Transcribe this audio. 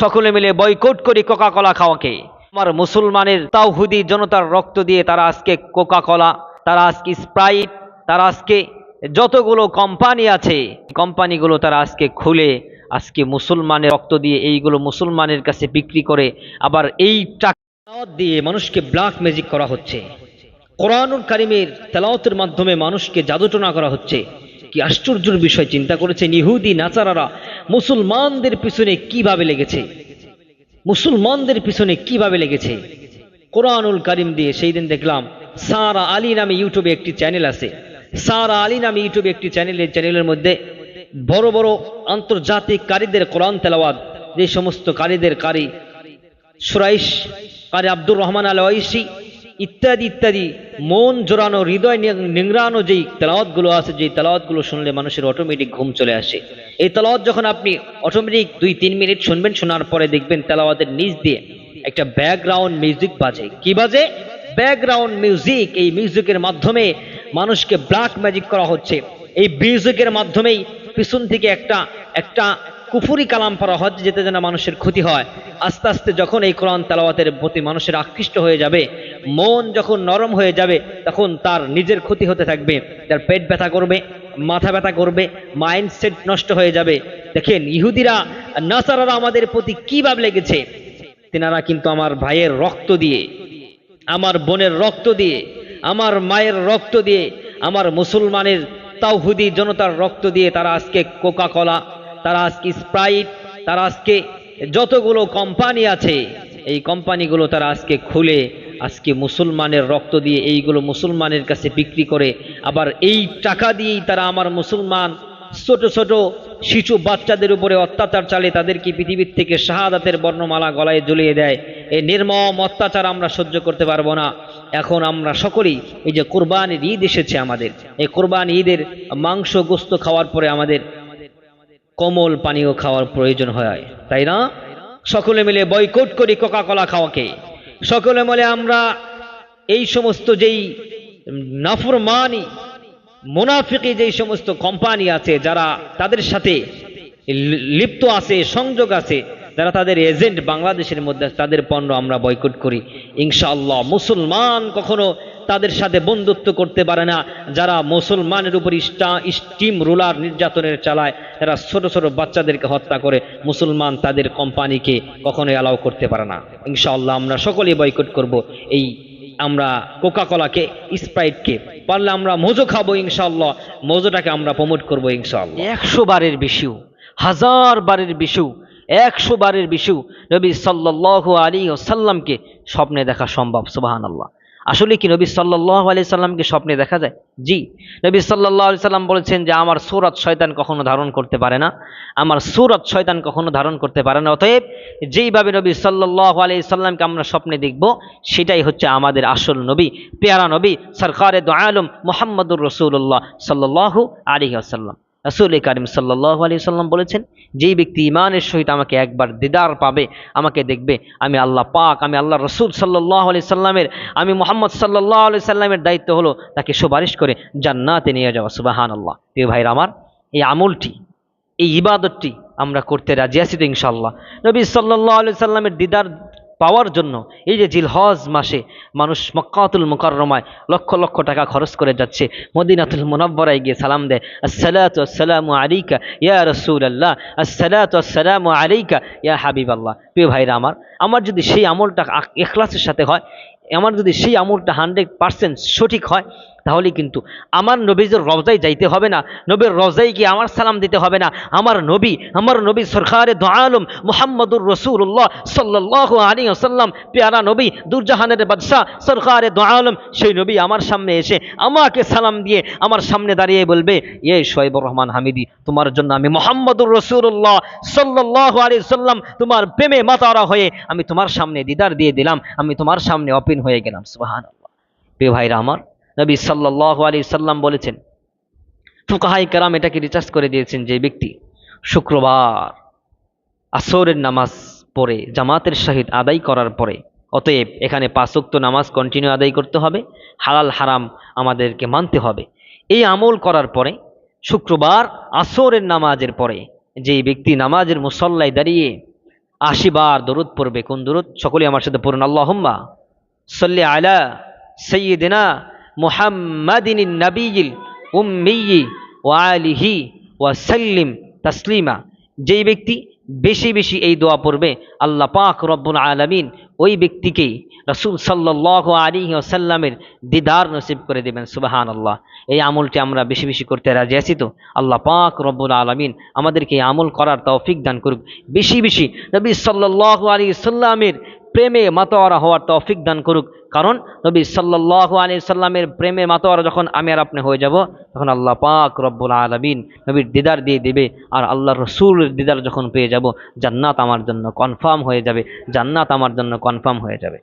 সকলে মিলে বয়কট করি কোকা কোলা খাওয়াকে। আমার মুসলমানের তাওহিদি জনতার রক্ত দিয়ে তারা আজকে কোকা কোলা, তারা আজকে স্প্রাইট, তারা আজকে যতগুলো কোম্পানি আছে কোম্পানিগুলো তারা আজকে খুলে আজকে মুসলমানের রক্ত দিয়ে এইগুলো মুসলমানের কাছে বিক্রি করে, আবার এই টাকা দিয়ে মানুষকে ব্ল্যাক ম্যাজিক করা হচ্ছে। কোরআনুল কারীমের তেলাওয়াতের মাধ্যমে মানুষকে জাদুটোনা করা হচ্ছে। কি আশ্চর্যের বিষয় চিন্তা করেছেন ইহুদি নাসারারা মুসলমানদের পিছনে কিভাবে লেগেছে, মুসলমানদের পিছনে কিভাবে লেগেছে কোরআনুল কারীম দিয়ে। সেই দিন দেখলাম সারা আলী নামে ইউটিউবে একটি চ্যানেল আছে, সারা আলী নামে ইউটিউবে একটি চ্যানেলের মধ্যে বড় বড় আন্তর্জাতিক কারীদের কোরআন তেলাওয়াত, যে সমস্ত কারীদের কারি সুরাইশ, কারি আব্দুর রহমান আল ওয়াইসি ইত্যাদি ইত্যাদি মন জোরানো হৃদয় নিংড়ানো যেই তেলাওয়াতগুলো আছে, যেই তেলাওয়াতগুলো শুনলে মানুষের অটোমেটিক ঘুম চলে আসে। এই তেলাওয়াত যখন আপনি অটোমেটিক 2-3 মিনিট শুনবেন, শোনার পরে দেখবেন তেলাওয়াতের নিচ দিয়ে একটা ব্যাকগ্রাউন্ড মিউজিক বাজে। কি বাজে? Background music. এই মিউজিকের মাধ্যমে মানুষকে ব্ল্যাক ম্যাজিক করা হচ্ছে। এই মিউজিকের মাধ্যমেই পিছন থেকে একটা একটা কুফুরি কালাম পড়া হচ্ছে, যেতে যেন মানুষের ক্ষতি হয়। আস্তে আস্তে যখন এই কোরআন তেলাওয়াতের প্রতি মানুষের আকৃষ্ট হয়ে যাবে, মন যখন নরম হয়ে যাবে, তখন তার নিজের ক্ষতি হতে থাকবে, তার পেট ব্যথা করবে, মাথা ব্যথা করবে, মাইন্ডসেট নষ্ট হয়ে যাবে। দেখেন ইহুদিরা নাসারারা আমাদের প্রতি কিভাবে লেগেছে। তেনারা কিন্তু আমার ভাইয়ের রক্ত দিয়ে, আমার বোনের রক্ত দিয়ে, আমার মায়ের রক্ত দিয়ে, আমার মুসলমানের তাওহিদি জনতার রক্ত দিয়ে তারা আজকে কোকা কোলা, তারা আজকে স্প্রাইট, তারা আজকে যতগুলো কোম্পানি আছে এই কোম্পানিগুলো তারা আজকে খুলে আজকে মুসলমানের রক্ত দিয়ে এইগুলো মুসলমানের কাছে বিক্রি করে, আবার এই টাকা দিয়েই তারা আমার মুসলমান ছোট ছোট শিশু বাচ্চাদের উপরে অত্যাচার চালিয়ে তাদেরকে পৃথিবীর থেকে শাহাদাতের বর্ণমালা গলায় ঝুলিয়ে দেয়। এই নির্মম অত্যাচার আমরা সহ্য করতে পারবো না। এখন আমরা সকলেই, এই যে কুরবানির ঈদ এসেছে আমাদের, এই কুরবানি ঈদের মাংস গোস্ত খাওয়ার পরে আমাদের কোমল পানীয় খাওয়ার প্রয়োজন হয়, তাই না? সকলে মিলে বয়কট করি কোকা কোলা খাওয়াকে। সকলে মিলে আমরা এই সমস্ত যেই নাফরমানি মুনাফিকি যেই সমস্ত কোম্পানি আছে, যারা তাদের সাথে লিপ্ত আছে, সংযোগ আছে, যারা তাদের এজেন্ট বাংলাদেশের মধ্যে, তাদের পণ্য আমরা বয়কট করি। ইনশাআল্লাহ মুসলমান কখনো তাদের সাথে বন্ধুত্ব করতে পারে না, যারা মুসলমানের উপর স্টিম রুলার নির্যাতনের চালায়, যারা ছোট ছোট বাচ্চাদেরকে হত্যা করে, মুসলমান তাদের কোম্পানিকে কখনোই অ্যালাউ করতে পারে না। ইনশাআল্লাহ আমরা সকলেই বয়কট করব। এই আমরা কোকা কোলাকে, স্প্রাইটকে, পারলে আমরা মোজো খাবো ইনশাআল্লাহ, মোজোটাকে আমরা প্রমোট করবো ইনশাআল্লাহ। 100 বারের বেশিও, 1000 বারের বেশিও, 100 বারের বেশিও নবী সাল্লাল্লাহু আলাইহি ওয়াসাল্লামকে স্বপ্নে দেখা সম্ভব। সুবহানাল্লাহ। আসলে কি নবী সাল্লাল্লাহু আলাইহি সাল্লামকে স্বপ্নে দেখা যায়? জি। নবী সাল্লাল্লাহু আলাইহি সাল্লাম বলেছেন যে আমার সূরাত শয়তান কখনো ধারণ করতে পারে না, আমার সূরাত শয়তান কখনো ধারণ করতে পারে না। অতএব যেইভাবে নবী সাল্লাল্লাহু আলাইহি সাল্লামকে আমরা স্বপ্নে দেখব, সেটাই হচ্ছে আমাদের আসল নবী, পেয়ারা নবী, সরকারে দু আলম মুহাম্মদুর রাসূলুল্লাহ সাল্লাল্লাহু আলাইহি ওয়াসাল্লাম। রাসূল কারীম সাল্লাল্লাহু আলাইহি ওয়াসাল্লাম বলেছেন, যেই ব্যক্তি ঈমানের সহিত আমাকে একবার দিদার পাবে, আমাকে দেখবে, আমি আল্লাহ পাক, আমি আল্লাহ রাসূল সাল্লাল্লাহু আলাইহি সাল্লামের, আমি মুহাম্মদ সাল্লাল্লাহু আলাইহি সাল্লামের দায়িত্ব হলো তাকে সুপারিশ করে জান্নাতে নিয়ে যাওয়া। সুবহানাল্লাহ। প্রিয় ভাইরা আমার, এই আমলটি, এই ইবাদতটি আমরা করতে রাজি আছি তো ইনশাআল্লাহ? নবী সাল্লাল্লাহু আলাইহি সাল্লামের দিদার পাওয়ার জন্য এই যে জিলহজ মাসে মানুষ মক্কাতুল মুকাররমায় লক্ষ লক্ষ টাকা খরচ করে যাচ্ছে, মদিনাতুল মুনাওয়ারায় গিয়ে সালাম দেয়, আসসালাতু আসসালামু আলাইকা ইয়া রাসূলুল্লাহ, আসসালাতু আসসালামু আলাইকা ইয়া হাবিবাল্লাহ। প্রিয় ভাইরা আমার যদি সেই আমলটা ইখলাসের সাথে হয়, আমার যদি সেই আমলটা 100% সঠিক হয়, তাহলে কিন্তু আমার নবীর রওজায় যাইতে হবে না, নবীর রওজায় গিয়ে আমার সালাম দিতে হবে না। আমার নবী সরকারে দু আলম মুহাম্মদুর রাসূলুল্লাহ সাল্লাল্লাহু আলাইহি ওয়াসাল্লাম, পেয়ারা নবী, দুরজাহানের বাদশাহ সরকারে দু আলম, সেই নবী আমার সামনে এসে আমাকে সালাম দিয়ে আমার সামনে দাঁড়িয়ে বলবে, এ শোয়েবুর রহমান হামিদি, তোমার জন্য আমি মুহাম্মদুর রাসূলুল্লাহ সাল্লাল্লাহু আলাইহি ওয়াসাল্লাম তোমার প্রেমে মাতারা হয়ে আমি তোমার সামনে দিদার দিয়ে দিলাম, আমি তোমার সামনে ওপেন হয়ে গেলাম। সুবহানাল্লাহ। প্রিয় ভাইরা আমার, নবী সাল্লাল্লাহু আলাইহি সাল্লাম বলেছেন, ফুকাহায়ে কেরাম এটাকে রিসার্চ করে দিয়েছেন, যে ব্যক্তি শুক্রবার আসরের নামাজ পড়ে জামাতের সহিত আদায় করার পরে, অতএব এখানে 5 ওয়াক্ত নামাজ কন্টিনিউ আদায় করতে হবে, হালাল হারাম আমাদেরকে মানতে হবে। এই আমল করার পরে শুক্রবার আসরের নামাজের পরে যে ব্যক্তি নামাজের মুসল্লায় দাঁড়িয়ে 80 বার দরুদ পড়বে। কোন দরুদ? সকলে আমার সাথে পড়ুন, আল্লাহুম্মা সাল্লি আলা সাইয়্যিদিনা মুহাম্মাদিন নাবিয়িল উম্মিয়্যি ওয়া আলিহি ওয়া সাল্লিম তাসলিমা। যেই ব্যক্তি বেশি বেশি এই দোয়া পড়বে, আল্লাহ পাক রব্বুল আলামিন ওই ব্যক্তিকে রাসূল সাল্লাল্লাহু আলাইহি ওয়াসাল্লামের দিদার নসিব করে দেবেন। সুবহানাল্লাহ। এই আমলটি আমরা বেশি বেশি করতে রাজি আছি তো? আল্লাহ পাক রব্বুল আলামিন আমাদেরকে এই আমল করার তৌফিক দান করুক। বেশি বেশি নবী সাল্লাল্লাহু আলাইহি সাল্লামের প্রেমে মাতোয়ারা হওয়ার তৌফিক দান করুক। কারণ নবী সাল্লাল্লাহু আলাইহি সাল্লামের প্রেমে মাতোয়ারা যখন আমি আর আপনি হয়ে যাব, তখন আল্লাহ পাক রব্বুল আলামিন নবীর দিদার দিয়ে দেবে। আর আল্লাহ রসুলের দিদার যখন পেয়ে যাব, জান্নাত আমার জন্য কনফার্ম হয়ে যাবে, জান্নাত আমার জন্য কনফার্ম হয়ে যাবে।